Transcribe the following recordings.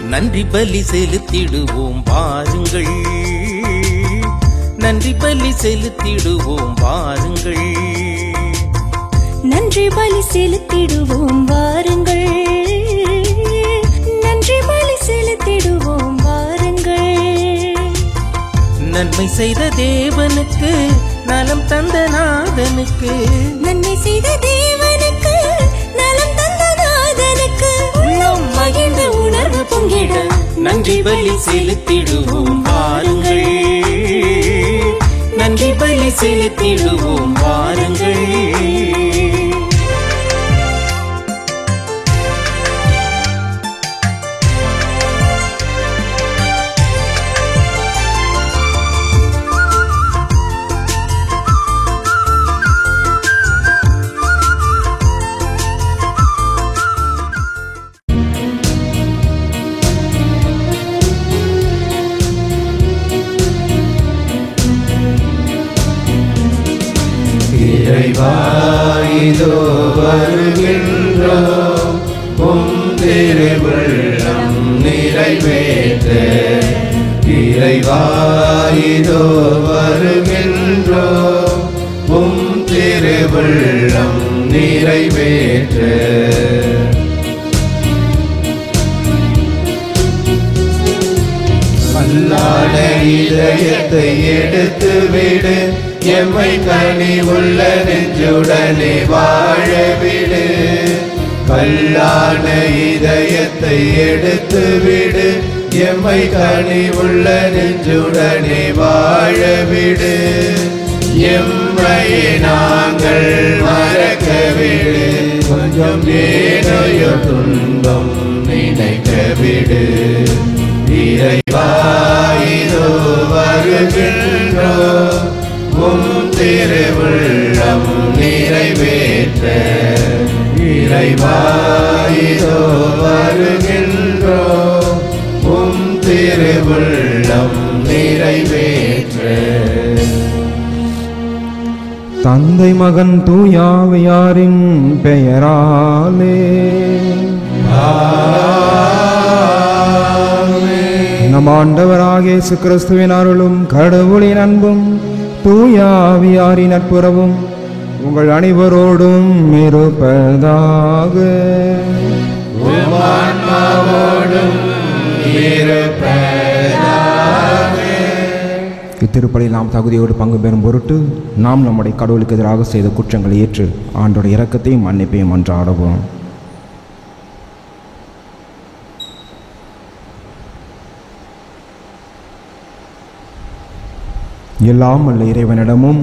நன்றி பலி செலுத்திடுவோம் வாருங்கள், நன்றி பலி செலுத்திடுவோம் வாருங்கள், நன்றி பலி செலுத்திடுவோம் வாருங்கள், நன்றி பலி செலுத்திடுவோம் வாருங்கள். நன்மை செய்த தேவனுக்கு, நலம் தந்த நாதனுக்கு, நன்மை செய்த தேவனுக்கு, நலம் தந்த நாதனுக்கு, உள்ளம் மகிழ்ந்த உணர்வு பொங்கிட நன்றி பலி செலுத்திடுவோம் வாருங்கள், நன்றி பலி செலுத்திடுவோம் வாருங்கள். இறைவா இதோ வருகின்றோம், உம் திருவுள்ளம் நிறைவேற்ற. இறைவா இதோ வருகின்றோம், உம் திருவுள்ளம் நிறைவேற்ற. கல்லான இதயத்தை எடுத்து விடு, எம்மை கனி உள்ள நெஞ்சுடனே வாழவிடு. கல்லான இதயத்தை எடுத்து விடு, எம்மை கனி உள்ள நெஞ்சுடனே வாழவிடு. எம்மையை நாங்கள் மறக்கவிடு, கொஞ்சம் ஏனையோ துன்பம் நினைக்கவிடு. இறைவா இதோ வருகின்றோம், உம் திருவுள்ளம் நிறைவேற்ற. இறைவா இதோ வருகின்றோம், உம் திருவுள்ளம் நிறைவேற்ற. தந்தை மகன் தூயாவியாரின் பெயராலே நம் ஆண்டவராகிய இயேசு கிறிஸ்துவின் அருளும் கடவுளின் அன்பும் தூயாவியாரின் நட்புறவும் உங்கள் அனைவரோடும் இருப்பதாக. இத்திருப்பலில் நாம் தகுதியோடு பங்கு பெறும் பொருட்டு நாம் நம்முடைய கடவுளுக்கு எதிராக செய்த குற்றங்களை ஏற்று ஆண்டோட இரக்கத்தையும் மன்னிப்பையும் அன்றாடுவோம். எல்லாம் வல்ல இறைவனிடமும்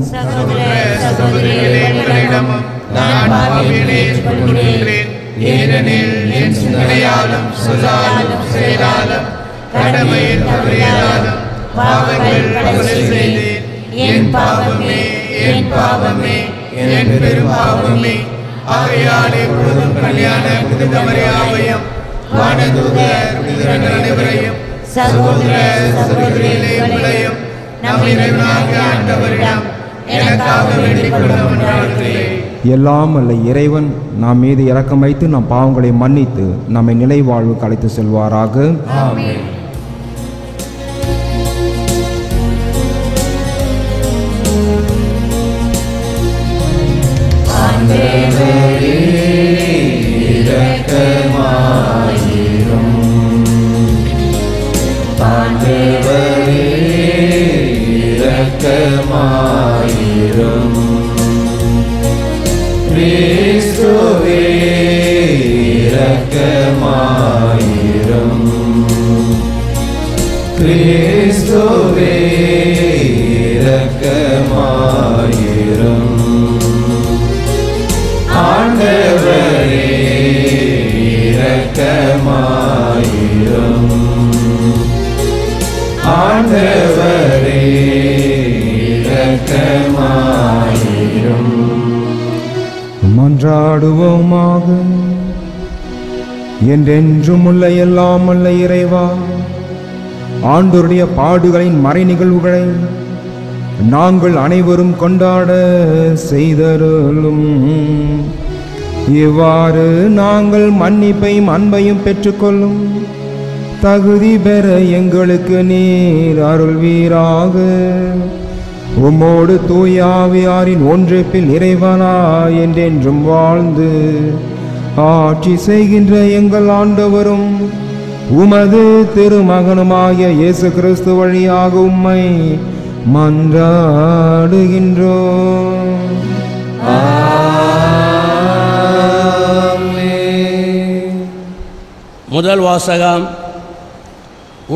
ஏனெனில் என் சிந்தனையாலும் சொல்லாலும் செயலாலும் கடமையில் தவறியதாலும் பாவங்கள் பல செய்தேன். என் பாவமே, என் பாவமே, என் பெரும் பாவமே. ஆகையால் எப்பொழுதும் கல்யாண புனிதமரியாவையும் வானதூதர் புனிதர்கள் அனைவரையும் சகோதர சகோதரிகளே உங்களையும் நம் இறைவனாகிய ஆண்டவரிடம் எனக்காக வேண்டிக் கொள்ள மன்றாடுகிறேன். எல்லாம் வல்ல இறைவன் நாம் மீது இரக்கம் வைத்து நம் பாவங்களை மன்னித்து நம்மை நிலை வாழ்வுக்கு அழைத்து செல்வாராக. ஆமென். ஆண்டவரே இரக்கமாயிரும், ஆண்டவரே இரக்கமாயிரும். கிறிஸ்துவே இரக்கமாயிரும், கிறிஸ்துவே இரக்கமாயிரும். ஆண்டவரே இரக்கமாயிரும், ஆண்டவரே இரக்கமாயிரும். மன்றாடுவோமாக. என்றென்றும் உள்ள எல்லாம் அல்ல இறைவா, ஆண்டவருடைய பாடுகளின் மறை நிகழ்வுகளை நாங்கள் அனைவரும் கொண்டாட செய்தருளும். இவ்வாறு நாங்கள் மன்னிப்பையும் அன்பையும் பெற்றுக்கொள்ளும் தகுதி பெற எங்களுக்கு நீர் அருள்வீராக. உம்மோடு தூய ஆவியாரின் ஒன்றிப்பில் இறைவனாய் என்றென்றும் வாழ்ந்து ஆட்சி செய்கின்ற எங்கள் ஆண்டவரும் உமது திருமகனுமாகிய இயேசு கிறிஸ்து வழியாக உம்மை மன்றாடுகின்றோம். முதல் வாசகம்.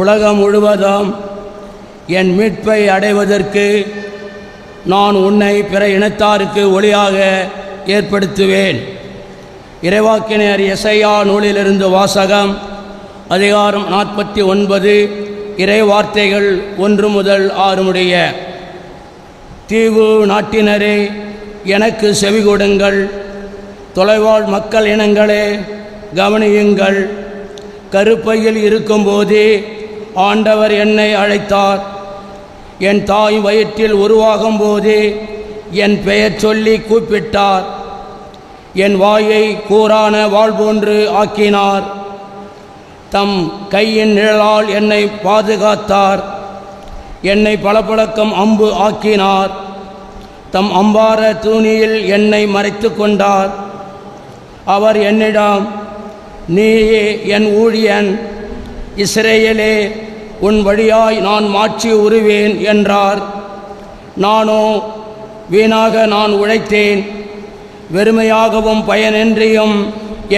உலகம் முழுவதும் என் மீட்பை அடைவதற்கு நான் உன்னை பிற இனத்தாருக்கு ஒளியாக ஏற்படுத்துவேன். இறைவாக்கினர் எசையா நூலிலிருந்து வாசகம். அதிகாரம் 49, இறை வார்த்தைகள் 1 முதல் 6 முடிய. தீவு நாட்டினரே, எனக்கு செவிகொடுங்கள். தொலைவாழ் மக்கள் இனங்களே, கவனியுங்கள். கருப்பையில் இருக்கும்போதே ஆண்டவர் என்னை அழைத்தார். என் தாய் வயிற்றில் உருவாகும் போதே என் பெயர் சொல்லி கூப்பிட்டார். என் வாயை கூரான வாள் போன்று ஆக்கினார். தம் கையின் நிழலால் என்னை பாதுகாத்தார். என்னை பளபளக்கும் அம்பு ஆக்கினார். தம் அம்பார தூணியில் என்னை மறைத்து கொண்டார். அவர் என்னிடம், நீயே என் ஊழியன், இஸ்ரேலே, உன் வழியாய் நான் மாட்சி உருவேன் என்றார். நானோ, வீணாக நான் உழைத்தேன், வெறுமையாகவும் பயனின்றியும்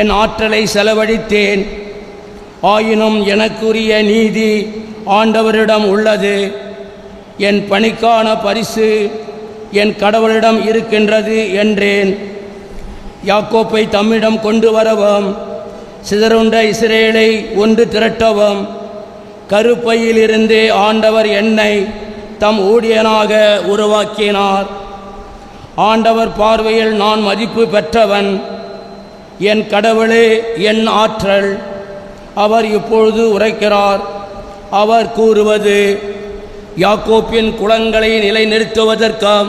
என் ஆற்றலை செலவழித்தேன். ஆயினும் எனக்குரிய நீதி ஆண்டவரிடம் உள்ளது. என் பணிக்கான பரிசு என் கடவுளிடம் இருக்கின்றது என்றேன். யாக்கோப்பை தம்மிடம் கொண்டு வரவும், சிதறுண்ட இஸ்ரேலை ஒன்று திரட்டவும், கருப்பையிலிருந்தே ஆண்டவர் என்னை தம் ஊழியனாக உருவாக்கினார். ஆண்டவர் பார்வையில் நான் மதிப்பு பெற்றவன். என் கடவுளே என் ஆற்றல். அவர் இப்பொழுது உரைக்கிறார். அவர் கூறுவது, யாக்கோப்பின் குளங்களை நிலைநிறுத்துவதற்கும்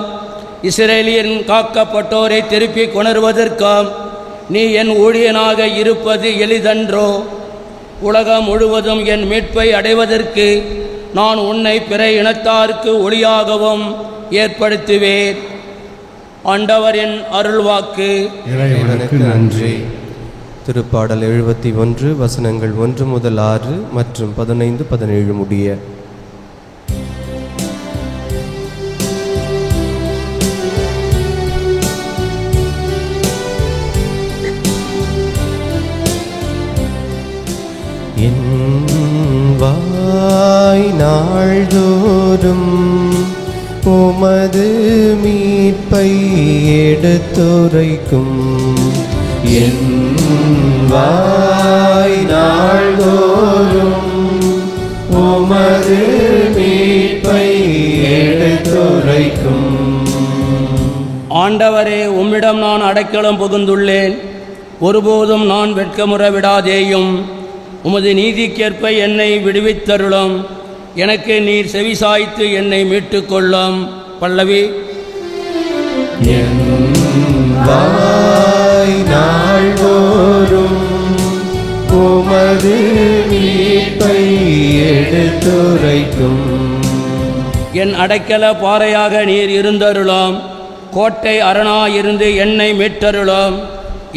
இஸ்ரேலியன் காக்கப்பட்டோரை திருப்பி கொணர்வதற்கும் நீ என் ஊழியனாக இருப்பது எளிதன்றோ? உலகம் முழுவதும் என் மீட்பை அடைவதற்கு நான் உன்னை பிற இனத்தாருக்கு ஒளியாகவும் ஏற்படுத்துவேன். ஆண்டவரின் அருள்வாக்கு. இறைவனுக்கு நன்றி. திருப்பாடல் 71 வசனங்கள் 1 முதல் 6 மற்றும் 15, 17 முடிய. என் வாய் நாள்தோறும் உமது மீட்பை எடுத்துரைக்கும். என் வாய் நாள்தோறும் உமது மீட்பை எடுத்துரைக்கும். ஆண்டவரே, உம்மிடம் நான் அடைக்கலம் புகுந்துள்ளேன். ஒருபோதும் நான் வெட்கமுற விடாதேயும். உமது நீதிக்கேற்ப என்னை விடுவித்தருளும். எனக்கு நீர் செவிசாய்த்து என்னை மீட்டுக்கொள்ளும். பல்லவி. என் வாய் நாள்தோறும் உமது மீட்பை எடுத்துரைக்கும். என் அடைக்கல பாறையாக நீர் இருந்தருளும். கோட்டை அரணாயிருந்து என்னை மீட்டருளும்.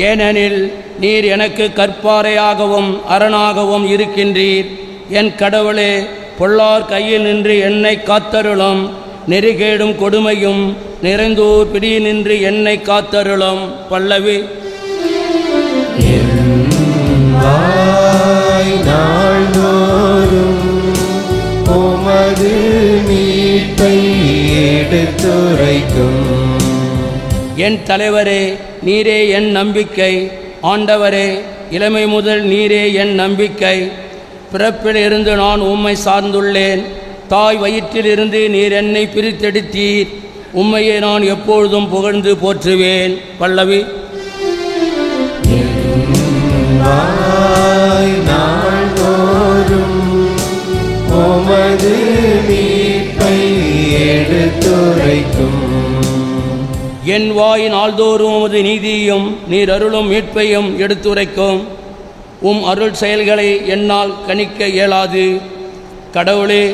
ஏனெனில் நீர் எனக்கு கற்பாறையாகவும் அரணாகவும் இருக்கின்றீர். என் கடவுளே, பொல்லார் கையில் நின்று என்னை காத்தருளும். நெறிகேடும் கொடுமையும் நிறைந்தோர் பிடி நின்று என்னை காத்தருளும். பல்லவி. என் வாய் நாள்தோறும் உமது மீட்பை எடுத்துரைக்கும். என் தலைவரே, நீரே என் நம்பிக்கை. ஆண்டவரே, இளமை முதல் நீரே என் நம்பிக்கை. பிறப்பில் இருந்து நான் உம்மை சார்ந்துள்ளேன். தாய் வயிற்றிலிருந்து நீர் என்னை பிரித்தெடுத்தீர். உம்மையை நான் எப்பொழுதும் புகழ்ந்து போற்றுவேன். பல்லவி. வாய் நாள்தோறும் உமது மீட்பை எடுத்துரைக்கும். என் வாய் நாள்தோறும் உமது நீதியையும் நீர் அருளும் மீட்பையும் எடுத்துரைக்கும். உம் அருள் செயல்களை என்னால் கணிக்க இயலாது. கடவுளே,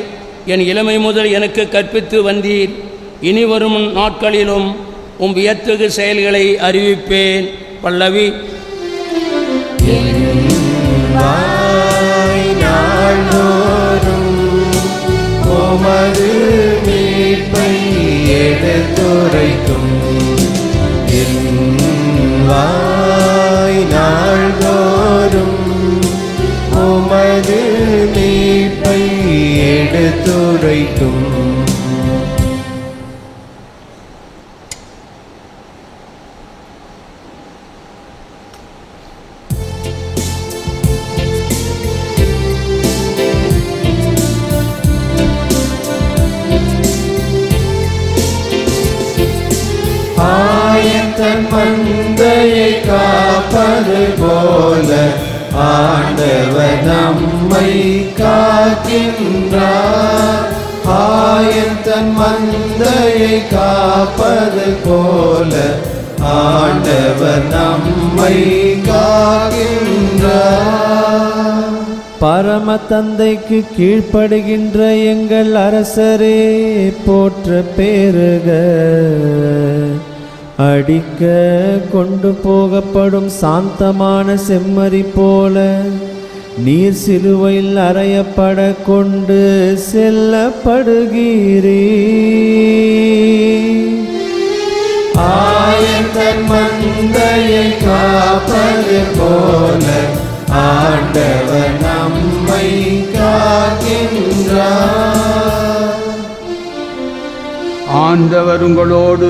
என் இளமை முதல் எனக்கு கற்பித்து வந்தீர். இனி வரும் நாட்களிலும் உம் வியத்தகு செயல்களை அறிவிப்பேன். பல்லவி. நாள்தோறும் உமது மீட்பை எடுத்துரைக்கும். நாள்தோறும் உமது மீட்பை எடுத்துரைக்கும். ஆயத்தன் மந்தையை காப்பது போல ஆண்டவர் நம்மை காக்கின்றார். ஆயத்தன் மந்தையை காப்பது போல ஆண்டவர் நம்மை காக்கின்றார். பரம தந்தைக்கு கீழ்ப்படுகின்ற எங்கள் அரசரே போற்ற பேருக. அடிக்க கொண்டு போகப்படும் சாந்தமான செம்மறி போல நீர் சிலுவையில் அறையப்பட கொண்டு செல்லப்படுகிறீ. ஆயத்தன் மந்தையை காப்பது போல ஆண்டவர் நம்மை காக்கின்றார். ஆண்டவர் உங்களோடு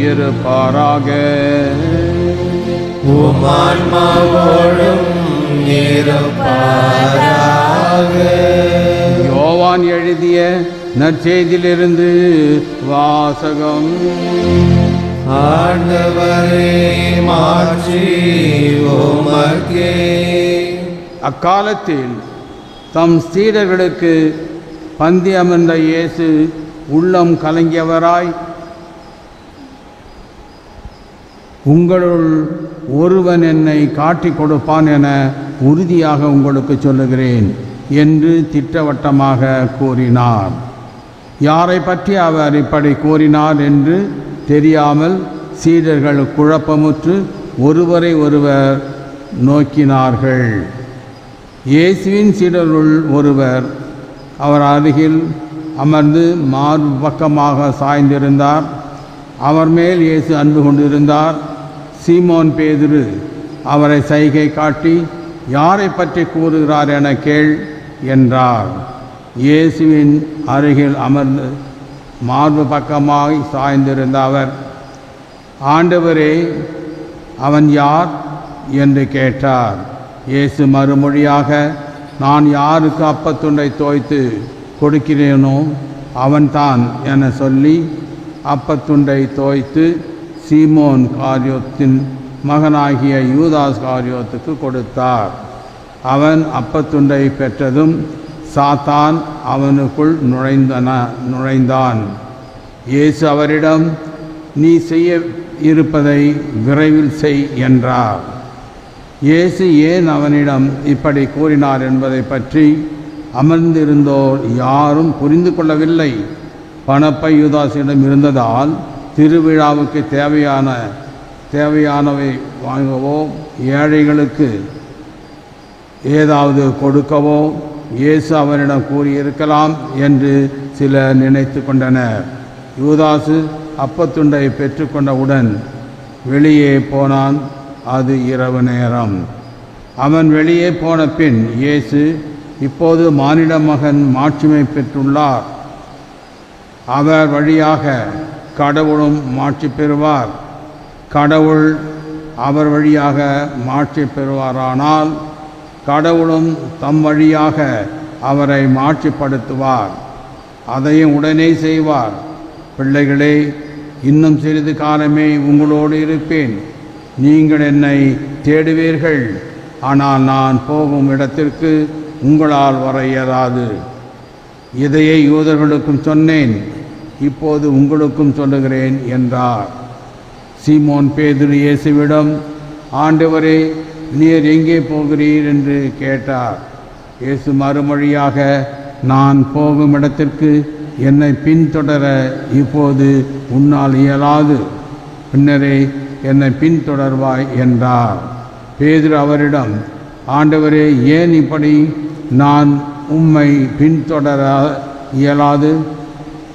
இருப்பாராக. உம் ஆன்மாவோடும் இருப்பாராக. யோவான் எழுதிய நற்செய்தியிலிருந்து வாசகம். ஆண்டவரே, மாற்றி உமக்கே. அக்காலத்தில் தம் சீடர்களுக்கு பந்தி அமர்ந்த இயேசு உள்ளம் கலங்கியவராய், உங்களுள் ஒருவன் என்னை காட்டிக் கொடுப்பான் என உறுதியாக உங்களுக்கு சொல்லுகிறேன் என்று திட்டவட்டமாக கூறினார். யாரை பற்றி அவர் இப்படி கூறினார் என்று தெரியாமல் சீடர்கள் குழப்பமுற்று ஒருவரை ஒருவர் நோக்கினார்கள். இயேசுவின் சீடருள் ஒருவர் அவர் அருகில் அமர்ந்து மார்பக்கமாக சாய்ந்திருந்தார். அவர் மேல் இயேசு அன்பு கொண்டிருந்தார். சீமோன் பேதுரு அவரை சைகை காட்டி, யாரை பற்றி கூறுகிறார் என கேள் என்றார். இயேசுவின் அருகில் அமர்ந்து மார்பு பக்கமாய் சாய்ந்திருந்த அவர், ஆண்டவரே, அவன் யார் என்று கேட்டார். இயேசு மறுமொழியாக, நான் யாருக்கு அப்பத்துண்டை தோய்த்து கொடுக்கிறேனோ அவன்தான் என சொல்லி அப்பத்துண்டை தோய்த்து சீமோன் காரியோத்தின் மகனாகிய யூதாஸ் காரியோத்துக்கு கொடுத்தார். அவன் அப்பத்துண்டை பெற்றதும் சாத்தான் அவனுக்குள் நுழைந்தான். இயேசு அவரிடம், நீ செய்ய இருப்பதை விரைவில் செய் என்றார். இயேசு ஏன் அவனிடம் இப்படி கூறினார் என்பதை பற்றி அமர்ந்திருந்தோர் யாரும் புரிந்து கொள்ளவில்லை. பணப்பை யூதாசிடம் இருந்ததால் திருவிழாவுக்கு தேவையானவை வாங்கவோ ஏழைகளுக்கு ஏதாவது கொடுக்கவோ இயேசு அவரிடம் கூறியிருக்கலாம் என்று சிலர் நினைத்து கொண்டனர். யூதாசு அப்பத்துண்டை பெற்றுக்கொண்டவுடன் வெளியே போனான். அது இரவு நேரம். அவன் வெளியே போன பின் இயேசு, இப்போது மானிட மகன் மாட்சிமை பெற்றுள்ளார். அவர் வழியாக கடவுளும் மாட்சி பெறுவார். கடவுள் அவர் வழியாக மாட்சி பெறுவாரானால் கடவுளும் தம் வழியாக அவரை மாட்சிப்படுத்துவார். அதையும் உடனே செய்வார். பிள்ளைகளே, இன்னும் சிறிது காலமே உங்களோடு இருப்பேன். நீங்கள் என்னை தேடுவீர்கள், ஆனால் நான் போகும் இடத்திற்கு உங்களால் வர இயலாது. இதையே யூதர்களுக்கும் சொன்னேன், இப்போது உங்களுக்கும் சொல்லுகிறேன் என்றார். சீமோன் பேதுரு இயேசுவிடம், ஆண்டவரே, நீர் எங்கே போகிறீர் என்று கேட்டார். இயேசு மறுமொழியாக, நான் போகும் இடத்திற்கு என்னை பின்தொடர இப்போது உன்னால் இயலாது, பின்னரே என்னை பின்தொடர்வாய் என்றார். பேதுரு அவரிடம், ஆண்டவரே, ஏன் இப்படி நான் உம்மை பின்தொடர இயலாது?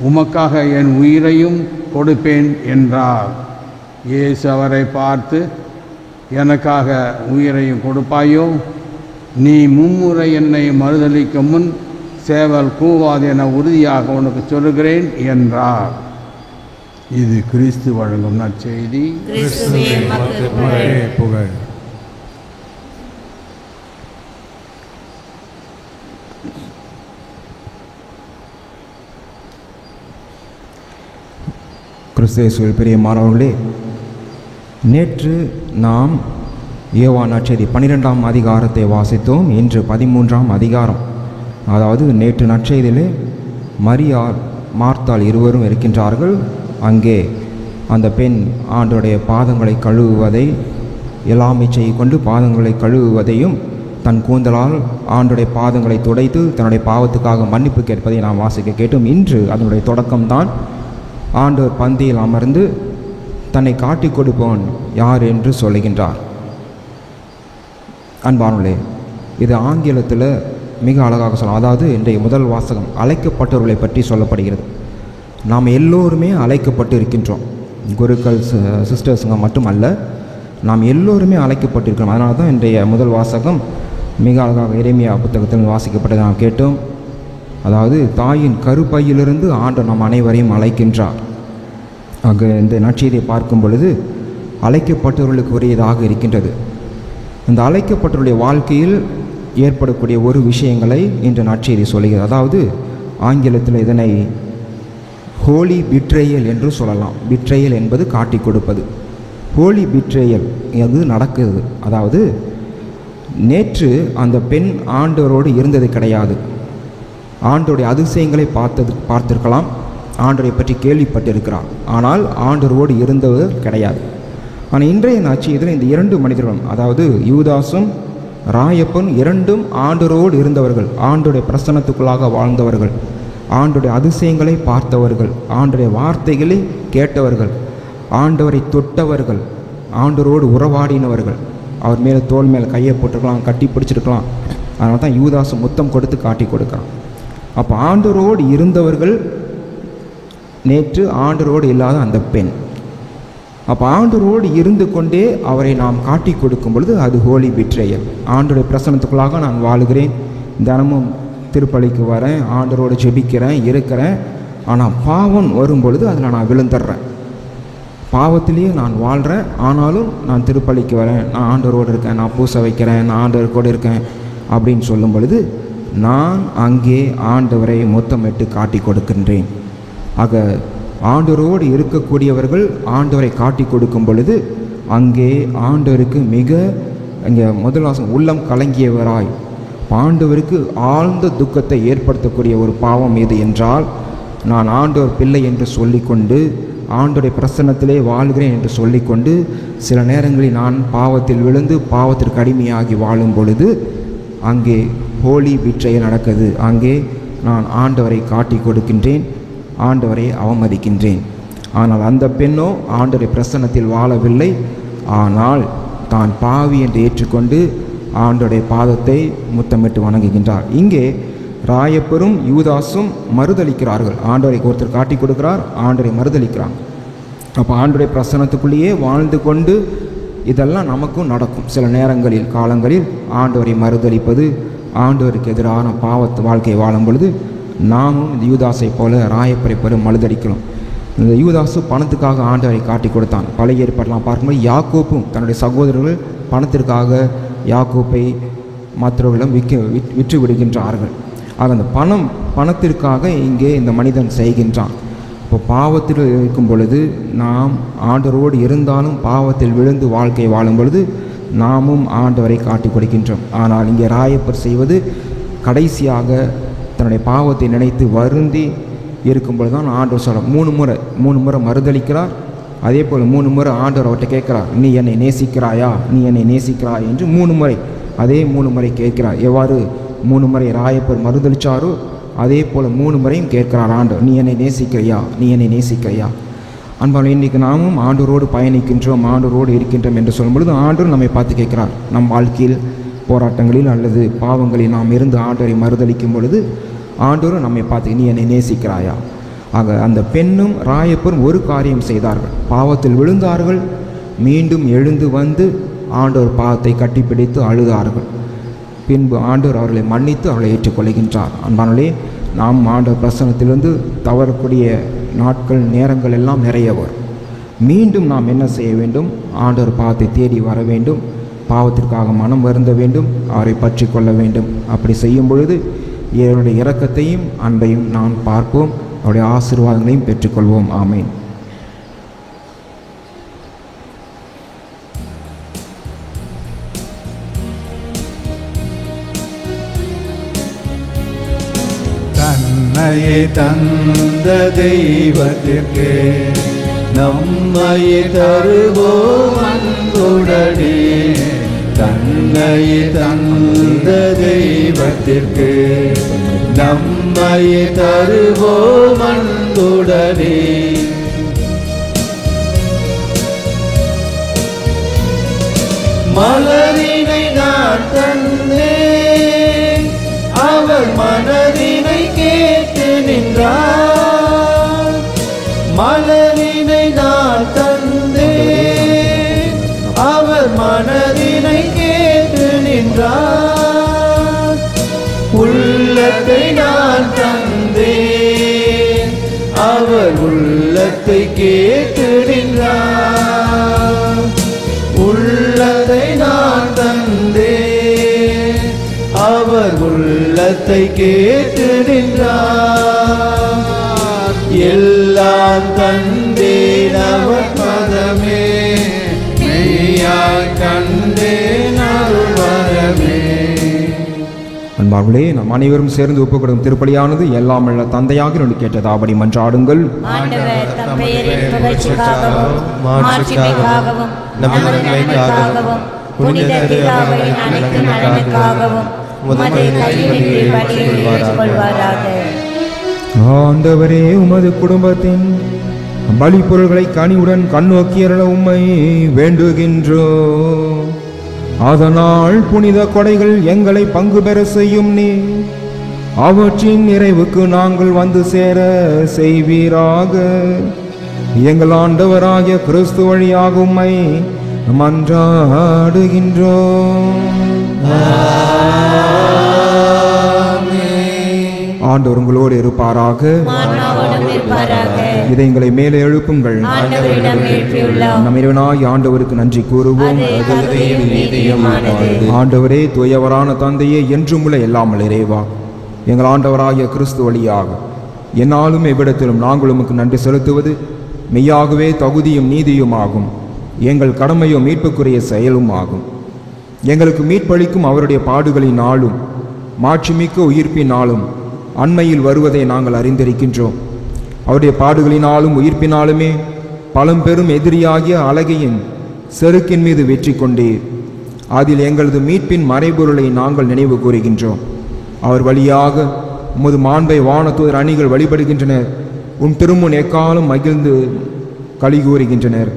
உமக்காக என் உயிரையும் கொடுப்பேன் என்றார். இயேசு அவரை பார்த்து, எனக்காக உயிரையும் கொடுப்பாயோ? நீ மும்முறை என்னை மறுதலிக்க முன் சேவல் கூவாது என உறுதியாக உனக்கு சொல்லுகிறேன் என்றார். இது கிறிஸ்து வழங்கும் நற்செய்தி. புகழ். கிறிஸ்தேசுவில் பெரிய மாணவர்களே, நேற்று நாம் யோவான் நற்செய்தி 12ஆம் அதிகாரத்தை வாசித்தோம். இன்று 13ஆம் அதிகாரம். அதாவது நேற்று நற்செய்தியிலே மரியாள் மார்த்தாள் இருவரும் இருக்கின்றார்கள். அங்கே அந்த பெண் ஆண்டவருடைய பாதங்களை கழுவுவதை, எலாமிச்சை கொண்டு பாதங்களை கழுவுவதையும், தன் கூந்தலால் ஆண்டவருடைய பாதங்களை துடைத்து தன்னுடைய பாவத்துக்காக மன்னிப்பு கேட்பதை நாம் வாசிக்க கேட்டோம். இன்று அதனுடைய தொடக்கம்தான். ஆண்டவர் பந்தியில் அமர்ந்து தன்னை காட்டி கொடுப்பவன் யார் என்று சொல்லுகின்றார். அன்பானுள்ளே, இது ஆங்கிலத்தில் மிக அழகாக சொல்லலாம். அதாவது இன்றைய முதல் வாசகம் அழைக்கப்பட்டவர்களை பற்றி சொல்லப்படுகிறது. நாம் எல்லோருமே அழைக்கப்பட்டு இருக்கின்றோம். குருக்கள், சிஸ்டர்ஸுங்க மட்டும் அல்ல, நாம் எல்லோருமே அழைக்கப்பட்டிருக்கிறோம். அதனால தான் இன்றைய முதல் வாசகம் மிக அழகாக எரேமியா புத்தகத்தில் வாசிக்கப்பட்டதை நாம் கேட்டோம். அதாவது தாயின் கருப்பையிலிருந்து ஆண்டவர் நம் அனைவரையும் அழைக்கின்றார். ஆக இந்த நற்செய்தியை பார்க்கும் பொழுது அழைக்கப்பட்டவர்களுக்கு உரியதாக இருக்கின்றது. இந்த அழைக்கப்பட்டவருடைய வாழ்க்கையில் ஏற்படக்கூடிய ஒரு விஷயங்களை இன்று நற்செய்தி சொல்கிறது. அதாவது ஆங்கிலத்தில் இதனை ஹோலி பிட்ரேயல் என்று சொல்லலாம். பிட்ரேயல் என்பது காட்டி கொடுப்பது. ஹோலி பிட்ரேயல் அது நடக்குது. அதாவது நேற்று அந்த பெண் ஆண்டவரோடு இருந்தது கிடையாது. ஆண்டவருடைய அதிசயங்களை பார்த்திருக்கலாம், ஆண்டவரை பற்றி கேள்விப்பட்டிருக்கிறார். ஆனால் ஆண்டவரோடு இருந்தவர் கிடையாது. ஆனால் இன்றைய நற்செய்தியில் இந்த இரண்டு மனிதர்களும், அதாவது யூதாசும் ராயப்பன், இரண்டும் ஆண்டவரோடு இருந்தவர்கள், ஆண்டவருடைய பிரசன்னத்துக்குள்ளாக வாழ்ந்தவர்கள், ஆண்டவருடைய அதிசயங்களை பார்த்தவர்கள், ஆண்டவருடைய வார்த்தைகளை கேட்டவர்கள், ஆண்டவரை தொட்டவர்கள், ஆண்டவரோடு உறவாடினவர்கள். அவர் மேலே தோல் மேலே கையை போட்டிருக்கலாம், கட்டி பிடிச்சிருக்கலாம். அதனால தான் யூதாசு முத்தம் கொடுத்து காட்டி கொடுக்குறான். அப்போ ஆண்டவரோடு இருந்தவர்கள் நேற்று ஆண்டவரோடு இல்லாத அந்த பெண். அப்போ ஆண்டவரோடு இருந்து கொண்டே அவரை நாம் காட்டி கொடுக்கும் பொழுது அது ஹோலி பிட்ரேயல். ஆண்டவருடைய பிரசன்னத்துக்குள்ளாக நான் வாழுகிறேன், தினமும் திருப்பலிக்கு வரேன், ஆண்டவரோடு ஜெபிக்கிறேன், இருக்கிறேன். ஆனால் பாவம் வரும் பொழுது அதில் நான் விழுந்துடுறேன். பாவத்திலேயே நான் வாழ்கிறேன், ஆனாலும் நான் திருப்பலிக்கு வரேன், நான் ஆண்டவரோடு இருக்கேன், நான் பூசை வைக்கிறேன், நான் ஆண்டவர் கூட இருக்கேன் அப்படின்னு சொல்லும் பொழுது நான் அங்கே ஆண்டவரை முத்தமிட்டு காட்டி கொடுக்கின்றேன். ஆக ஆண்டவரோடு இருக்கக்கூடியவர்கள் ஆண்டவரை காட்டி கொடுக்கும் பொழுது அங்கே ஆண்டவருக்கு மிக இங்கே முதலாசம் உள்ளம் கலங்கியவராய், ஆண்டவருக்கு ஆழ்ந்த துக்கத்தை ஏற்படுத்தக்கூடிய ஒரு பாவம் எது என்றால், நான் ஆண்டவர் பிள்ளை என்று சொல்லிக்கொண்டு ஆண்டவருடைய பிரசன்னத்திலே வாழ்கிறேன் என்று சொல்லிக்கொண்டு சில நேரங்களில் நான் பாவத்தில் விழுந்து பாவத்திற்கு அடிமையாகி வாழும் பொழுது அங்கே ஹோலி பிட்ரேயல் நடக்குது. அங்கே நான் ஆண்டவரை காட்டி கொடுக்கின்றேன், ஆண்டவரை அவமதிக்கின்றேன். ஆனால் அந்த பெண்ணோ ஆண்டவருடைய பிரசன்னத்தில் வாழவில்லை. ஆனால் தான் பாவி என்று ஏற்றுக்கொண்டு ஆண்டவருடைய பாதத்தை முத்தமிட்டு வணங்குகின்றார். இங்கே ராயப்பரும் யூதாசும் மறுதளிக்கிறார்கள். ஆண்டவரை ஒருத்தர் காட்டி கொடுக்கிறார், ஆண்டவரை மறுதளிக்கிறாங்க. அப்போ ஆண்டவருடைய பிரசன்னத்துக்குள்ளேயே வாழ்ந்து கொண்டு இதெல்லாம் நமக்கும் நடக்கும். சில நேரங்களில் காலங்களில் ஆண்டவரை மறுதளிப்பது, ஆண்டவருக்கு எதிரான பாவத்து வாழ்க்கையை வாழும் பொழுது நாமும் இந்த யூதாசை போல ராயப்பரை பெரும் மறுதளிக்கிறோம். இந்த யூதாசு பணத்துக்காக ஆண்டவரை காட்டி கொடுத்தான். பழைய ஏற்பாடெல்லாம் பார்க்கும்போது யாக்கோப்பும் தன்னுடைய சகோதரர்கள் பணத்திற்காக யாக்கோப்பை மற்றவர்களும் விற்று விடுகின்றார்கள். ஆக அந்த பணத்திற்காக இங்கே இந்த மனிதன் செய்கின்றான். இப்போ பாவத்தில் இருக்கும் பொழுது நாம் ஆண்டவரோடு இருந்தாலும் பாவத்தில் விழுந்து வாழ்க்கை வாழும் பொழுது நாமும் ஆண்டவரை காட்டி கொடுக்கின்றோம். ஆனால் இங்கே ராயப்பர் செய்வது கடைசியாக தன்னுடைய பாவத்தை நினைத்து வருந்தி இருக்கும் பொழுது தான் ஆண்டவர் சொல்ல மூணு முறை மறுதளிக்கிறார். அதே போல் 3 முறை ஆண்டவர் அவர்கிட்ட கேட்குறார், நீ என்னை நேசிக்கிறாயா, நீ என்னை நேசிக்கிறாய் என்று 3 முறை, அதே 3 முறை கேட்கிறார். எவ்வாறு 3 முறை ராயப்பர் மறுதளிச்சாரோ அதே போல் 3 முறையும் கேட்கிறார் ஆண்டவர், நீ என்னை நேசிக்கிறையா, நீ என்னை நேசிக்கிறையா. அன்பான இன்றைக்கு நாமும் ஆண்டவரோடு பயணிக்கின்றோம், ஆண்டவரோடு இருக்கின்றோம் என்று சொல்லும் பொழுது ஆண்டவர் நம்மை பார்த்து கேட்கிறார். நம் வாழ்க்கையில் போராட்டங்களில் அல்லது பாவங்களில் நாம் இருந்து ஆண்டவரை மறுதளிக்கும் பொழுது ஆண்டவரும் நம்மை பார்த்து, நீ என்னை நேசிக்கிறாயா. ஆக அந்த பெண்ணும் ராயப்பரும் ஒரு காரியம் செய்தார்கள், பாவத்தில் விழுந்தார்கள், மீண்டும் எழுந்து வந்து ஆண்டவர் பாவத்தை கட்டிப்பிடித்து அழுதார்கள். பின்பு ஆண்டவர் அவர்களை மன்னித்து அவர்களை ஏற்றுக்கொள்கின்றார். அன்பானே, நாம் ஆண்டவர் பிரசன்னத்திலிருந்து தவறக்கூடிய நாட்கள் நேரங்கள் எல்லாம் நிறைய வரும். மீண்டும் நாம் என்ன செய்ய வேண்டும்? ஆண்டவர் பாவத்தை தேடி வர வேண்டும், பாவத்திற்காக மனம் வருந்த வேண்டும், அவரை பற்றி கொள்ள வேண்டும். அப்படி செய்யும் பொழுது இவருடைய இரக்கத்தையும் அன்பையும் நாம் பார்ப்போம், அவருடைய ஆசீர்வாதங்களையும் பெற்றுக்கொள்வோம். ஆமேன். தன்னையே தந்த தெய்வத்திற்கு நம்மையே தருவோம் அன்புடனே. தன்னையே தந்த தெய்வத்திற்கு நம்மையே தருவோம் அன்புடனே. மலரினை நான் தந்தேன், அவர் மனதினை கேட்டு நின்றார். மலரினை நான் தந்தேன், அவர் மனதினை கேட்டு நின்றார். உள்ளத்தை நான் தந்தேன், அவர் உள்ளத்தை கேட்டு நின்றார். உள்ளத்தை நான் தந்தேன், அவர் உள்ளத்தை கேட்டு நின்றார். எல்லாம் தந்தேன் அவர் பதமே, மெய்யாய் கண்டேன் அருள் வரமே. அன்பார்களே, நாம் அனைவரும் சேர்ந்து ஒப்புக்கொடும் திருப்பலியானது எல்லாம் உள்ள தந்தையாக என்று கேட்டதாபடி மன்றாடுங்கள். ஆண்டவர் தம் பெயரின் புகழ்ச்சிக்காகவும் மாட்சிமைக்காகவும் நமது நன்மைக்காகவும் புனித திருஅவையின் அனைத்து நலனுக்காகவும் உமது கையிலிருந்து பலியை ஏற்றுக்கொள்வாராக. ஆண்டவரே, உமது குடும்பத்தின் பலி பொருள்களை கனிவுடன் கண்ணோக்கியருள உம்மை வேண்டுகின்றோம். அதனால் புனித கொடைகள் எங்களை பங்கு பெற செய்யும் நீ அவற்றின் நிறைவுக்கு நாங்கள் வந்து சேர செய்வீராக. எங்கள் ஆண்டவராகிய கிறிஸ்து வழியாக உம்மை மன்றாடுகின்றோம். ஆண்டவர் உங்களோடு இருப்பாராக. இதயங்களை மேலே எழுப்புங்கள். நம் இறைவனாகிய ஆண்டவருக்கு நன்றி கூறுவோம். ஆண்டவரே, தூயவரான தந்தையே, என்றும் உள்ள எல்லாமல் இறைவா, எங்கள் ஆண்டவராகிய கிறிஸ்து வழியாக என்னாலும் எவ்விடத்திலும் நாங்கள் உமக்கு நன்றி செலுத்துவது மெய்யாகவே தகுதியும் நீதியும் ஆகும். எங்கள் கடமையோ மீட்புக்குரிய செயலும் ஆகும். எங்களுக்கு மீட்பளிக்கும் அவருடைய பாடுகளினாலும் மாட்சிமிக்க உயிர்ப்பினாலும் அண்மையில் வருவதை நாங்கள் அறிந்திருக்கின்றோம். அவருடைய பாடுகளினாலும் உயிர்ப்பினாலுமே பழம்பெரும் எதிரியாகிய அழகையின் செருக்கின் மீது வெற்றி கொண்டீர். அதில் எங்களது மீட்பின் மறைபொருளை நாங்கள் நினைவு கூறுகின்றோம். அவர் வழியாக உமது மாண்பை வானதூதர் அணிகள் வழிபடுகின்றனர். உன் திருமுன் எக்காலம் மகிழ்ந்து களி கூறுகின்றனர்.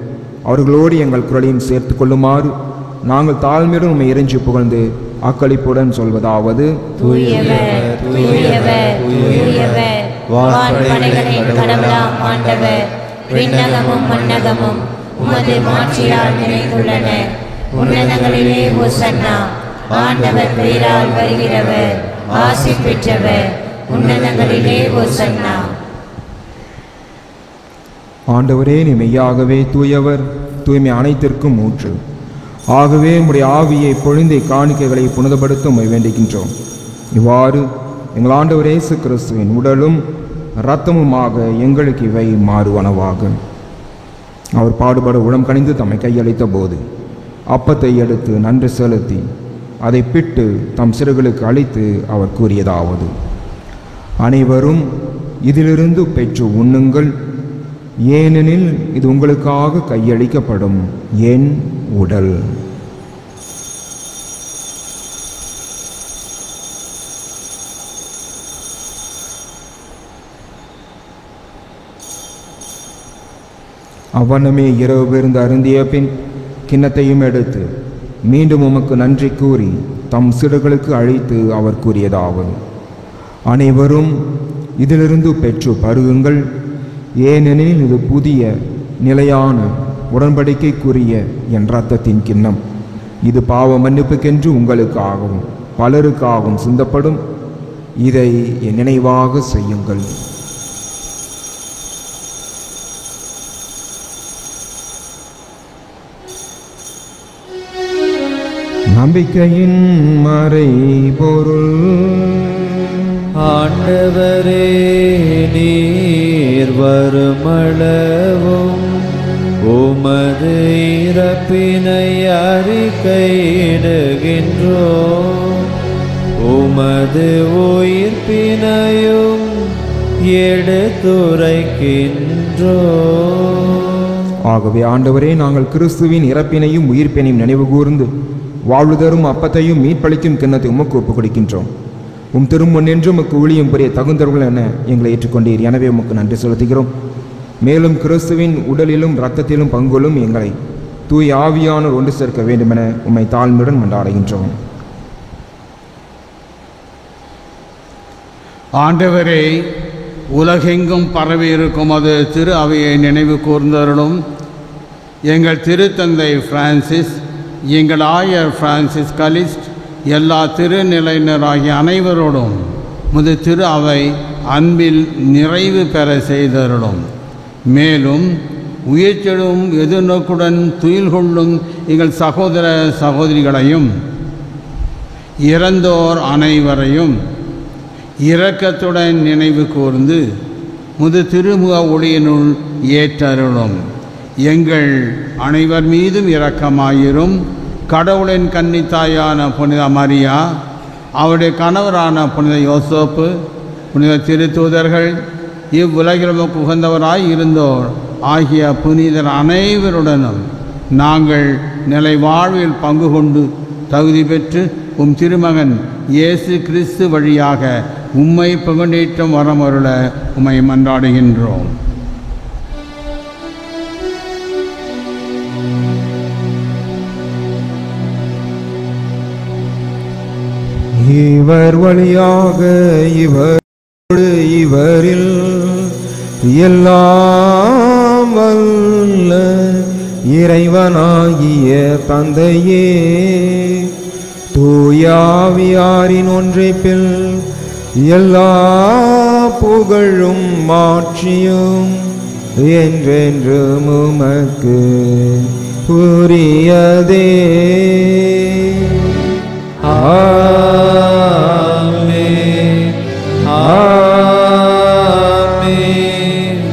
அவர்களோடு எங்கள் குரலையும் சேர்த்து கொள்ளுமாறு நாங்கள் தாழ்மையுடன் உம்மை இறைஞ்சி புகழ்ந்து அக்களிப்புடன் சொல்வதாவது: தூயவர் தூயவர் தூயவர், வான்படைகளின் கடவுளாம் ஆண்டவர், விண்ணகமும் மண்ணகமும் உமது மாட்சியால் நிறைந்துள்ளன. உன்னதங்களிலே ஓசன்னா. ஆண்டவர் பெயரால் வருகிறவர் ஆசி பெற்றவர். உன்னதங்களிலே ஓசன்னா. ஆண்டவரே, நீ மெய்யாகவே தூயவர், தூய்மை அனைத்திற்கும் ஊற்று. ஆகவே உம்முடைய ஆவியை பொழிந்தை காணிக்கைகளை புனிதப்படுத்த உம்மை வேண்டுகின்றோம். இவ்வாறு எங்கள் ஆண்டவர் இயேசு கிறிஸ்துவின் உடலும் இரத்தமுமாக எங்களுக்கு இவை மாறுவனவாக. அவர் பாடுபட உளம் கனிந்து தம்மை கையளித்த போது அப்பத்தை எடுத்து நன்றி செலுத்தி அதை பிட்டு தம் சிறுகளுக்கு அளித்து அவர் கூறியதாவது: அனைவரும் இதிலிருந்து பெற்று உண்ணுங்கள். ஏனெனில் இது உங்களுக்காக கையளிக்கப்படும் என் உடல். அவ்வண்ணமே இரவு விருந்து அருந்திய பின் கிண்ணத்தையும் எடுத்து மீண்டும் உமக்கு நன்றி கூறி தம் சீடர்களுக்கு அழைத்து அவர் கூறியதாவது: அனைவரும் இதிலிருந்து பெற்று பருகுங்கள், ஏனெனில் இது புதிய நிலையான உடன்படிக்கைக்குரிய என் இரத்தத்தின் கிண்ணம். இது பாவ மன்னிப்புக்கென்று உங்களுக்காகவும் பலருக்காகவும் சிந்தப்படும். இதை என் நினைவாக செய்யுங்கள். நம்பிக்கையின் மறை பொருள். ஆண்டவரே, நீர் வருமளவும் உமது இறப்பினை அறிக்கையிடுகின்றோம், உமது உயிர்ப்பினையும் எடுத்துரைக்கின்றோம். ஆகவே ஆண்டவரே, நாங்கள் கிறிஸ்துவின் இறப்பினையும் உயிர்ப்பினையும் நினைவு கூர்ந்து வாழ்வு தரும் அப்பத்தையும் மீட்பளிக்கும் கிண்ணத்தை உமக்கு ஒப்புக் கொடுக்கின்றோம். உம் திருமுன் என்று உமக்கு ஊழியம் புரிய தகுந்தவர்கள் என எங்களை ஏற்றுக்கொண்டீர். எனவே உமக்கு நன்றி செலுத்துகிறோம். மேலும் கிறிஸ்துவின் உடலிலும் இரத்தத்திலும் பங்குகளும் எங்களை தூய் ஆவியானோர் ஒன்று சேர்க்க வேண்டுமென உம்மை தாழ்மையுடன் மன்றாடுகின்றோம். ஆண்டவரே, உலகெங்கும் பரவி இருக்கும் அது திரு அவையை நினைவு கூர்ந்தருளும். எங்கள் திருத்தந்தை பிரான்சிஸ், எங்கள் ஆயர் பிரான்சிஸ் கலிஸ்ட், எல்லா திருநிலையினராகிய அனைவரோடும் முது திரு அவை அன்பில் நிறைவு பெற செய்தருளும். மேலும் உயிர்த்தெழும் எதிர்நோக்குடன் துயில் கொள்ளும் எங்கள் சகோதர சகோதரிகளையும் இறந்தோர் அனைவரையும் இரக்கத்துடன் நினைவு கூர்ந்து முது திருமுக ஒளியினுள் ஏற்றருளும். எங்கள் அனைவர் மீதும் இரக்கமாயிரும். கடவுளின் கன்னித்தாயான புனித மரியா, அவருடைய கணவரான புனித யோசேப்பு, புனித திருத்தூதர்கள், இவ்வுலகிலும் உகந்தவராய் இருந்தோர் ஆகிய புனிதர் அனைவருடனும் நாங்கள் நிலை வாழ்வில் பங்கு கொண்டு தகுதி பெற்று உம் திருமகன் இயேசு கிறிஸ்து வழியாக உம்மை புகழேற்றம் வரமருள உம்மை மன்றாடுகின்றோம். இவர் வழியாக இவரோடு இவரில் எல்லாம் வல்ல இறைவனாகிய தந்தையே, தூயாவியாரின் ஒன்றைப்பில் எல்லா புகழும் மாட்சியும் என்றென்றும் உமக்கு உரியதே. ஆமென், ஆமென்,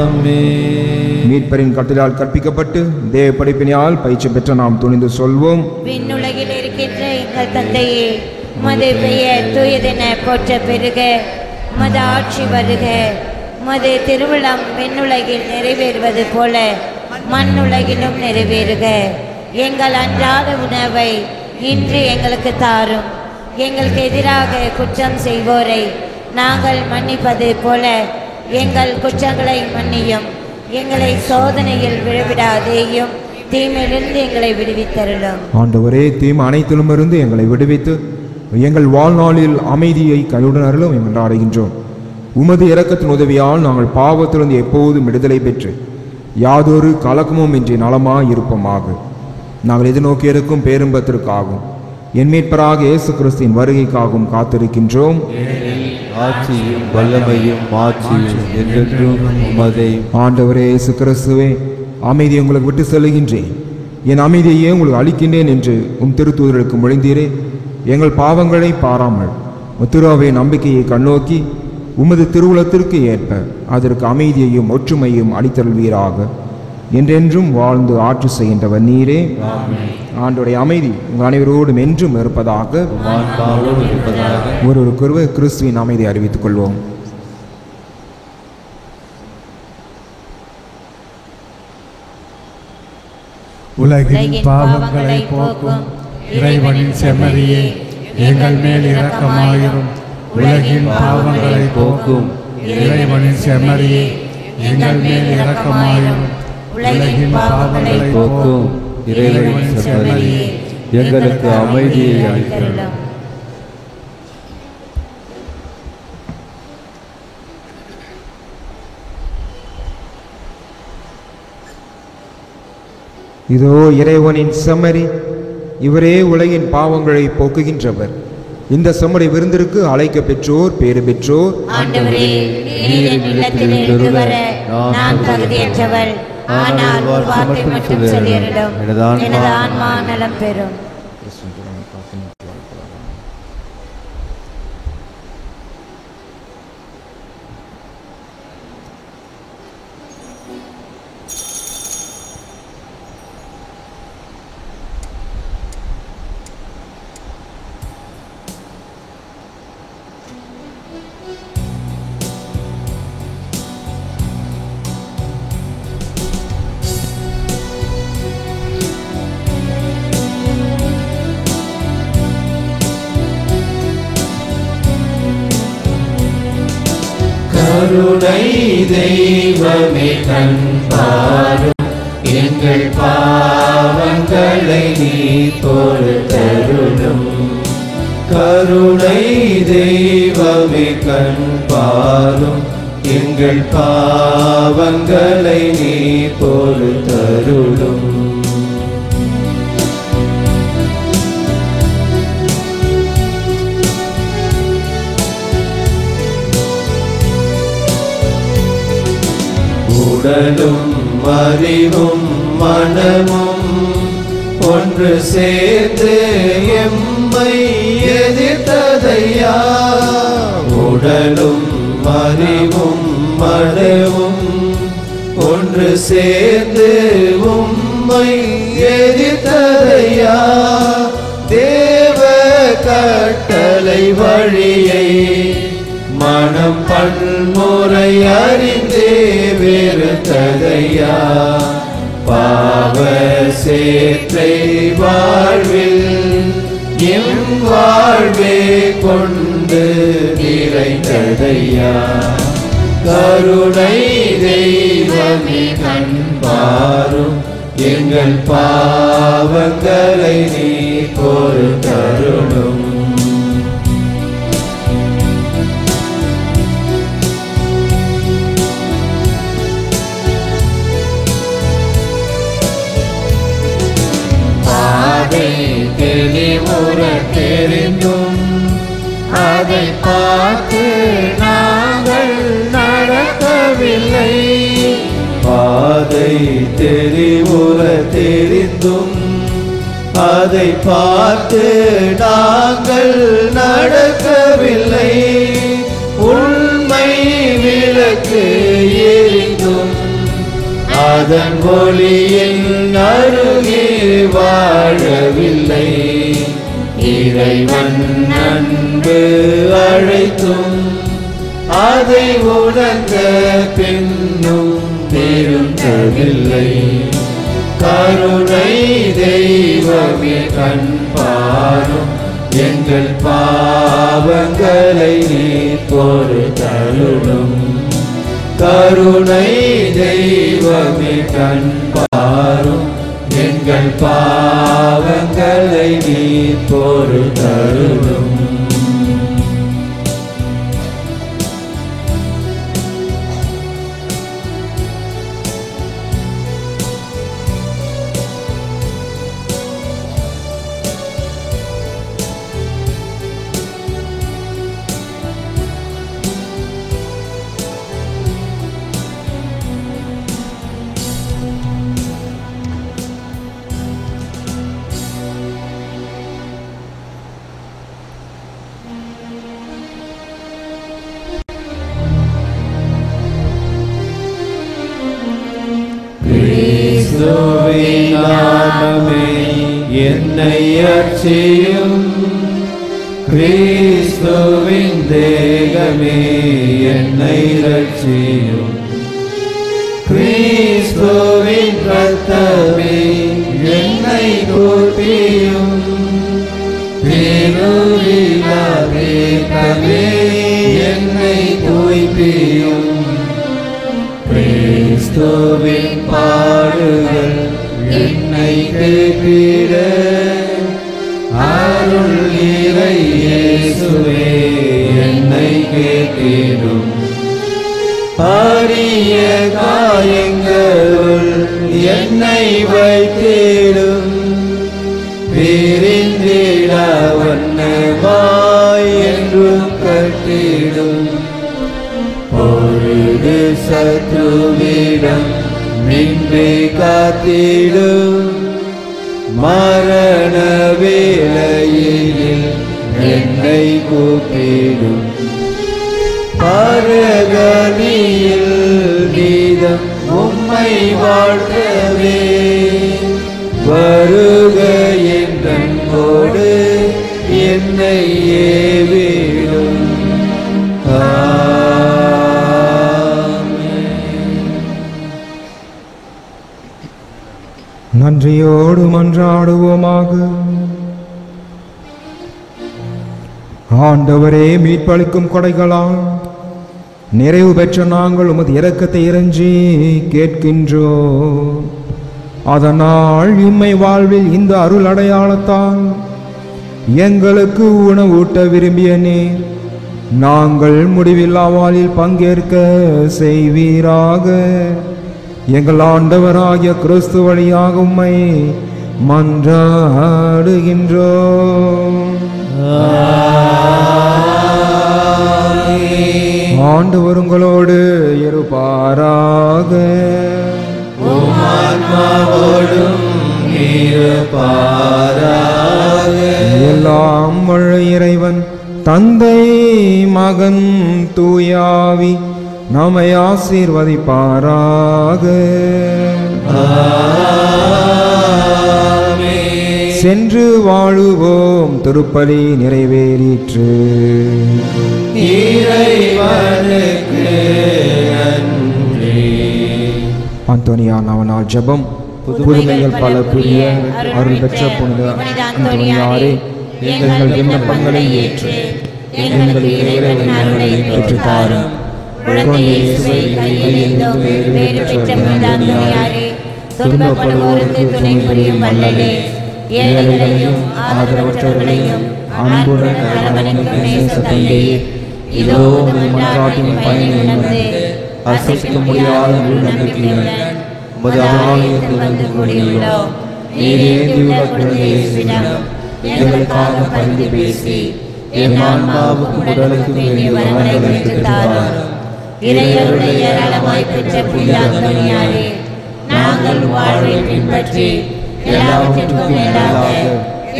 ஆமென். மீட்பரின் கட்டளையால் கற்பிக்கப்பட்டு தேவ படைப்பினால் பயிற்சி பெற்ற நாம் துணிந்து சொல்வோம்: விண்ணுலகில் இருக்கின்ற எங்கள் தந்தையே, உமது பெயர் தூயதென போற்ற பெருக, உமது ஆட்சி வருக, உமது திருவிழம் விண்ணுலகில் நிறைவேறுவது போல மண்ணுலகிலும் நிறைவேறுக. எங்கள் அன்றாட உணவை இன்று எங்களுக்கு தாரும். எங்களுக்கு எதிராக குற்றம் செய்வோரை நாங்கள் மன்னிப்பது போல எங்கள் குற்றங்களை மன்னியும். எங்களை சோதனையில் விழவிடாதேயும், தீமையிலிருந்து எங்களை விடுவித்தருளும். ஆண்டவரே, தீமை அனைத்திலும் இருந்து எங்களை விடுவித்து எங்கள் வாழ்நாளில் அமைதியை கையுடன் அருளும் என்றாடுகின்றோம். உமது இரக்கத்தின் உதவியால் நாங்கள் பாவத்திலிருந்து எப்போதும் விடுதலை பெற்று யாதொரு கலக்கமும் இன்றி நலமாய் இருப்போமாக. நாங்கள் எதிர்நோக்கி இருக்கும் பேரும்பத்திற்காகவும் என் மீட்பராக இயேசு கிறிஸ்துவின் வருகைக்காகவும் காத்திருக்கின்றோம். ஆட்சியும் வல்லமையும் மாட்சியும் என்றென்றும் உமதே. ஆண்டவரே இயேசு கிறிஸ்துவே, அமைதியை உங்களுக்கு விட்டு செல்கின்றேன், என் அமைதியையே உங்களுக்கு அளிக்கின்றேன் என்று உம் திருத்தூதர்களுக்கு மொழிந்தீரே. எங்கள் பாவங்களை பாராமல் திரு நம்பிக்கையை கண்ணோக்கி உமது திருவுளத்திற்கு ஏற்ப அதற்கு அமைதியையும் ஒற்றுமையும் அளித்தருள்வீராக. என்றென்றும் வாழ்ந்து ஆட்சி செய்கின்றவர் நீரே. ஆண்டோடைய அமைதி உங்கள் அனைவரோடும் என்றும் இருப்பதாக. ஒருவருக்கொருவர் கிறிஸ்துவின் அமைதியை அறிவித்துக் கொள்வோம். உலகின் பாவங்களை போக்கும் இறைவனின் செம்மறியே, எங்கள் மேல் இரக்கமாயிரும். உலகின் பாவங்களை போக்கும் இறைவனின் செம்மறியே, எங்கள் மேல் இரக்கமாயிரும். உலகின் பாவங்களை போக்கும் இறைவனின் செம்மறியே, எங்களுக்கு அமைதியை அளித்தருளும். இதோ இறைவனின் செம்மறி, இவரே உலகின் பாவங்களை போக்குகின்றவர். இந்த செம்மறி விருந்திற்கு அழைக்க பெற்றோர் பேறு பெற்றோர். ஆண்டவரே, நீர் என் இல்லத்தில் இருந்து வர நான் தகுதியற்றவள். ஆனால் ஒரு வார்த்தை மட்டும் சொல்லியருளும், எனது ஆன்மா நலம் பெறும். கருணை தெய்வமே கண் பாரும், எங்கள் பாவங்களை நீ பொறுத்தருளும். கருணை தெய்வமே கண் பாரும், எங்கள் பாவங்களை நீ பொறுத்தருளும். உடலும் அறிவும் மனமும் ஒன்று சேர்ந்து எம்மை எதிர்த்ததையா. உடலும் அறிவும் மனமும் ஒன்று சேர்ந்து உம்மை எதிர்த்ததையா. தேவ கட்டளை வழியை மனம் பன்முறை அறிந்தே வெறுத்ததையா. பாவ சேற்றை வாழ்வில் எம் வாழ்வே கொண்டு நிறைந்ததையா. கருணை தெய்வமே கண் பாரும், எங்கள் பாவங்களை நீ பொறுத்தருளும். தெளிவுற தெரிந்தும் அதை பார்த்து நாங்கள் நடக்கவில்லை. பாதை தெளிவுற தெரிந்தும் அதை பார்த்து நாங்கள் நடக்கவில்லை. உண்மை விளக்கு எரிந்தும் அதன் ஒளியின் அருகே வாழவில்லை. இறைவன் அன்பு அழைத்தும் அதை உணர்ந்த பின்னும் திருந்தவில்லை. கருணை தெய்வமே கண் பாரும், எங்கள் பாவங்களை நீ பொறுத்தருளும். கருணை தெய்வமே கண் பாரும், எங்கள் பாவங்களை நீ பொறுத்தருளும். கிறிஸ்துவினாமே என்னை அர்ச்சியும், கிறிஸ்துவின் தேகமே என்னை ரட்சியும். கிறிஸ்துவின் இரத்தமே என்னை கூட்டியும் பேருவிழாவே என்னை தூய்ப்பியும் கிறிஸ்துவின் பாடுகள் என்னை கேட்டிட அருள் இறை இயேசுவே என்னை கேட்டிடும் அரிய காயங்களுள் என்னை வைத்திடும் பிரிந்திட வண்ணமாய் என்றும் கட்டிடும் பொழுது சத்ருவிடம் நின்று காத்திடும் மரண வேளையில் என்னை கூப்பிடும் பரகதியில் நீதம் உம்மை வாழ்த்தவே வருக என்றோடு என்னை ஏவிடும். நன்றியோடு மன்றாடுவோமாக. ஆண்டவரே, மீட்பளிக்கும் கொடைகளால் நிறைவு பெற்ற நாங்கள் உமது இரக்கத்தை இறைஞ்சி கேட்கின்றோம். அதனால் இம்மை வாழ்வில் இந்த அருள் அடையாளத்தால் எங்களுக்கு உணவூட்ட விரும்பிய நீர் நாங்கள் முடிவில்லா வாழில் பங்கேற்க செய்வீராக. எங்கள் ஆண்டவராகிய கிறிஸ்து வழியாக உம்மை மன்றாடுகின்றோம். ஆண்டவர் உங்களோடு இருப்பாராக. எல்லாம் வல்ல இறைவன் தந்தை மகன் தூயாவி நம்மை ஆசீர்வதிப்பாராக. சென்று வாழுவோம். திருப்பலி நிறைவேறிற்று. அந்தோனியான் அவனால் ஜெபம். புதுமைகள் பல புரிய அருள் பெற்ற புனித அந்தோனியாரே, எங்கள் விண்ணப்பங்களை ஏற்று எங்கள் இறைவனின் அருளை பெற்றுத் தாரும். துன்பப்படுவோருக்கு துணை புரியும் வல்லலே, ஏழைகளையும் ஆதரவற்றவர்களையும் அன்புடன் அரவணைக்கும் நேச தந்தையே, இதோ மன்றாட்டின் பயனை உணர்ந்து அசைக்க முடியாத நம்பிக்கையுடன் உமது ஆலயத்தில் வந்து கூடியுள்ளோம். நீர் ஏந்தியுள்ள குழந்தை இயேசுவிடம் எங்களுக்காக பரிந்து பேசி என் ஆன்மாவுக்கும் உடலுக்கும் வேண்டிய வரங்களை பெற்றுத் தாரும். இறையருளை ஏராளமாய் பெற்ற புனித அந்தோனியாரே, நாங்கள் வாழ்வை பின்பற்றி எல்லாவற்றுக்கும் மேலாக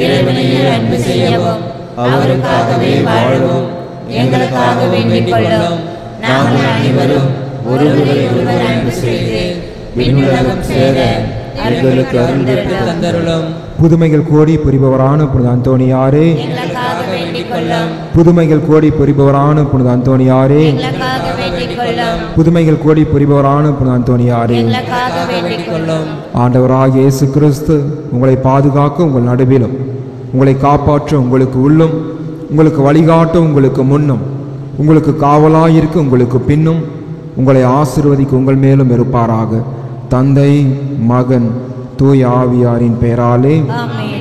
இறைவனையே அன்பு செய்யவும் அவருக்காகவே வாழவும் எங்களுக்காக வேண்டிக் கொள்ளும். நாங்கள் அனைவரும் ஒருவரை ஒருவர் அன்பு செய்து விண்ணுலகம் சேர எங்களுக்கு அருள் தந்தருளும். புதுமைகள் கோடி புரிபவரான புனித அந்தோனியாரே, புதுமைகள் கோடி புரிபவரான புனித அந்தோனியாரே, புதுமைகள் கோடி புரிபவரான புனித அந்தோனியாரே, ஆண்டவராகிய இயேசு கிறிஸ்து உங்களை பாதுகாக்க உங்கள் நடுவிலும், உங்களை காப்பாற்ற உங்களுக்கு உள்ளும், உங்களுக்கு வழிகாட்ட உங்களுக்கு முன்னும், உங்களுக்கு காவலாயிருக்க உங்களுக்கு பின்னும், உங்களை ஆசீர்வதிக்க உங்கள் மேலும் இருப்பாராக. தந்தை மகன் தூய ஆவியாரின் பெயராலே ஆமென்.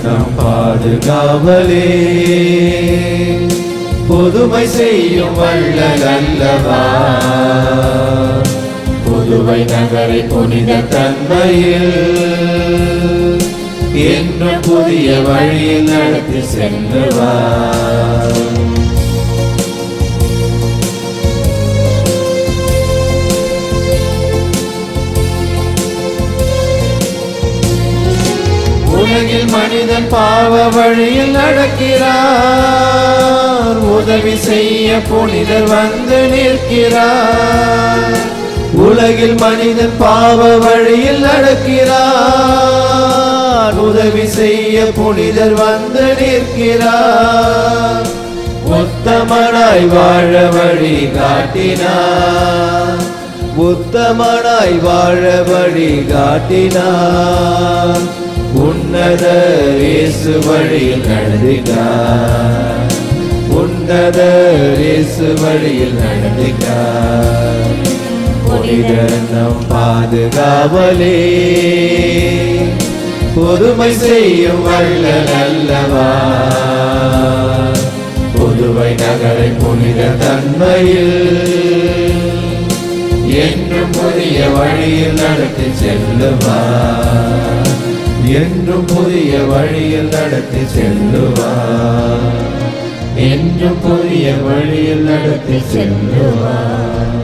நம் பாதுகாவலே புதுமை செய்யும் வள்ளல் அல்லவா, புதுவை நகரை புனித தன்மையில் என்றும் புதிய வழியில் நடத்தி சென்றுவா. உலகில் மனிதன் பாவ வழியில் நடக்கிறார், உதவி செய்ய புனிதர் வந்து நிற்கிறார். உலகில் மனிதன் பாவ வழியில் நடக்கிறார், உதவி செய்ய புனிதர் வந்து நிற்கிறார். உத்தமனாய் வாழ வழி காட்டினார், உத்தமனாய் வாழ வழி காட்டினார். உன்னத இயேசு வழியில் நடந்தினார், உன்னத இயேசு வழியில் நடந்தினார். புனிதர் நம் பாதுகாவலே, புதுமை செய்யும் வள்ளல் அல்லவா. புதுவை நகரை புனித தன்மையில் என்றும் புதிய வழியில் நடத்தி செல்லுவார், என்றும் புதிய வழியில் நடத்தி செல்லுவார், என்றும் புதிய வழியில் நடத்தி செல்லுவார்.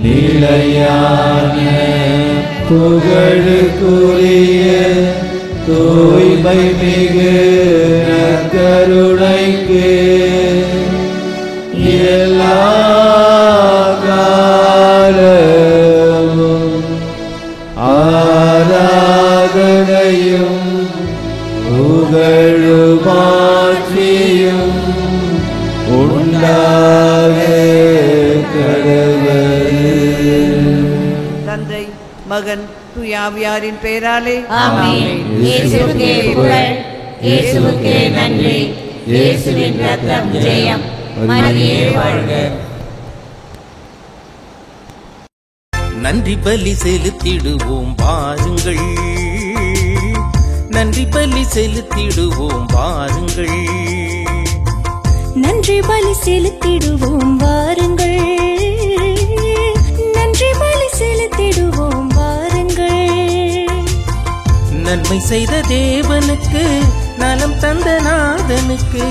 நிலையான புகழுக்குரிய தூய்மை மிகு கருணைக்கு எல்லா காலமும் ஆராதனையும் புகழுமாற்றியும் உண்டாக தந்தை மகன் தூயாவியாரின் பெயராலே ஆமென். இயேசுவுக்கே புகழ், இயேசுவுக்கே நன்றி. இயேசுவின் ரத்தம் ஜெயம். மரியே வாழ்க. நன்றி பலி செலுத்திடுவோம் வாருங்கள், நன்றி பலி செலுத்திடுவோம் வாருங்கள், நன்றி பலி செலுத்திடுவோம் வாருங்கள், நன்றி பலி செலுத்திடுவோம் வாருங்கள். நன்மை செய்த தேவனுக்கு, நலம் தந்த நாதனுக்கு,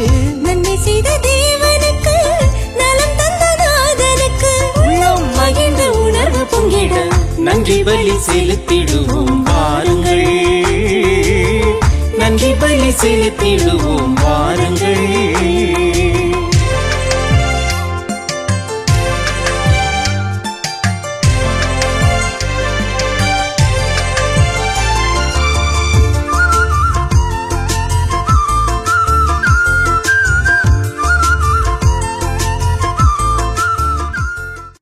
நன்மை செய்த தேவனுக்கு, நலம் தந்த நாதனுக்கு, உள்ளம் மகிழ்ந்த உணர்வு பொங்கிட நன்றி பலி செலுத்திடுவோம் வாருங்கள், நன்றி பலி செலுத்திடுவோம் வாருங்கள்.